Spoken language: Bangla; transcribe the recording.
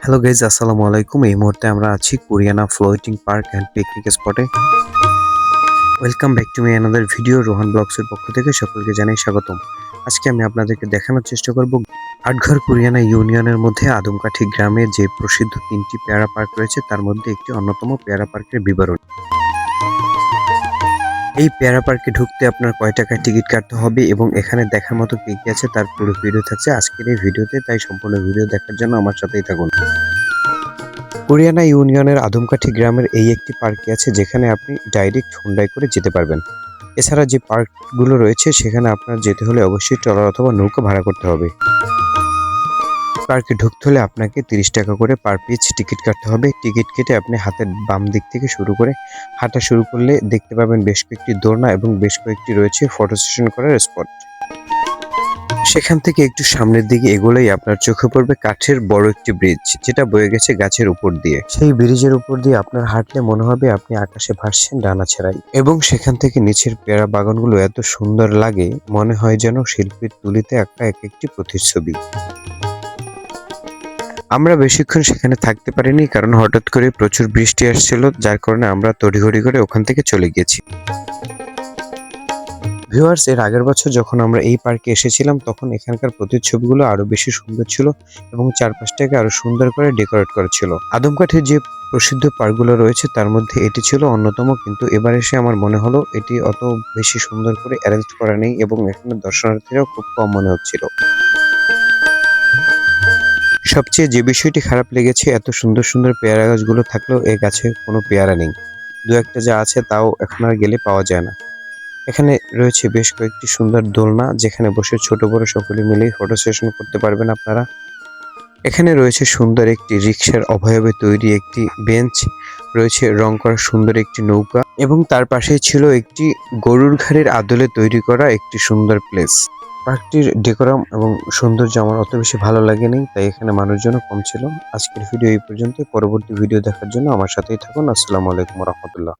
হ্যালো গাইজ, আসসালামু আলাইকুম। এই মুহূর্তে আমরা আছি Kuriana floating park and picnic স্পটে। Welcome back to my another video. Rohan ব্লগসের পক্ষ থেকে সকলকে জানাই স্বাগতম। আজকে আমি আপনাদেরকে দেখানোর চেষ্টা করব আটঘর কুরিয়ানা ইউনিয়নের মধ্যে আদমকাঠি গ্রামে যে প্রসিদ্ধ 3টি পেয়ারা পার্ক রয়েছে তার মধ্যে একটি অন্যতম পেয়ারা পার্কের বিবরণ। এই পেয়ারা পার্কে ঢুকতে আপনার কয় টাকায় টিকিট কাটতে হবে এবং এখানে দেখার মতো কি কি আছে তার পুরো ভিডিও থাকছে আজকের এই ভিডিওতে, তাই সম্পূর্ণ ভিডিও দেখার জন্য আমার সাথেই থাকুন। কুরিয়ানা ইউনিয়নের আদমকাঠি গ্রামের এই একটি পার্কই আছে যেখানে আপনি ডাইরেক্ট হুন্ডায় করে যেতে পারবেন। এছাড়া যে পার্কগুলো রয়েছে সেখানে আপনার যেতে হলে অবশ্যই ট্রলার অথবা নৌকা ভাড়া করতে হবে। পার্কে ঢুকতে হলে আপনাকে 30 টাকা করে পার পিস টিকিট কাটতে হবে। টিকিট কেটে আপনি হাতের বাম দিক থেকে শুরু করে হাঁটা শুরু করলে দেখতে পাবেন বেশ কয়েকটি দোলনা এবং বেশ কয়েকটি রয়েছে ফটো সেশন করার স্পট। সেখান থেকে একটু সামনের দিকে এগোলেই আপনার চোখে পড়বে কাঠের বড় একটি ব্রিজ, যেটা বয়ে গেছে গাছের উপর দিয়ে। সেই ব্রিজের উপর দিয়ে আপনার হাঁটলে মনে হবে আপনি আকাশে ভাসছেন ডানা ছেড়াই, এবং সেখান থেকে নিচের পেয়ারা বাগানগুলো এত সুন্দর লাগে, মনে হয় যেন শিল্পীর তুলিতে আঁকা এক একটি প্রতিচ্ছবি। আমরা বেশিক্ষণ সেখানে থাকতে পারিনি, কারণ হঠাৎ করে প্রচুর বৃষ্টি আসছিল, যার কারণে আমরা তড়িঘড়ি করে ওখান থেকে চলে গেছি। ভিউয়ার্স, এর আগের বছর যখন আমরা এই পার্কে এসেছিলাম তখন এখানকার প্রতিচ্ছবিগুলো আরো বেশি সুন্দর ছিল এবং চারপাশটাকে আরো সুন্দর করে ডেকোরেট করা ছিল। আদমকাঠির যে প্রসিদ্ধ পার্কগুলো রয়েছে তার মধ্যে এটি ছিল অন্যতম, কিন্তু এবার এসে আমার মনে হলো এটি অত বেশি সুন্দর করে অ্যারেঞ্জ করা নেই এবং এখানে দর্শনার্থীরাও খুব কম মনে হচ্ছিল। সবচেয়ে যে বিষয়টি খারাপ লেগেছে, এত সুন্দর সুন্দর পেয়ারা গাছগুলো থাকলেও এই গাছে কোনো পেয়ারা নেই। দু একটা যা আছে তাও এখন আর গেলে পাওয়া যায় না। এখানে রয়েছে বেশ কয়েকটি সুন্দর দোলনা যেখানে বসে ছোট বড় সকলে মিলে ফটো সেশন করতে পারবেন আপনারা। এখানে রয়েছে সুন্দর একটি রিক্সার অবয়বে তৈরি একটি বেঞ্চ, রয়েছে রং করা সুন্দর একটি নৌকা এবং তার পাশেই ছিল একটি গরুর ঘাড়ের আদলে তৈরি করা একটি সুন্দর প্লেস। পার্কটির ডেকোরাম এবং সৌন্দর্য আমার অত বেশি ভালো লাগেনি, তাই এখানে মানুষজনও কম ছিল। আজকের ভিডিও এই পর্যন্ত। পরবর্তী ভিডিও দেখার জন্য আমার সাথেই থাকুন। আসসালামু আলাইকুম রহমতুল্লাহ।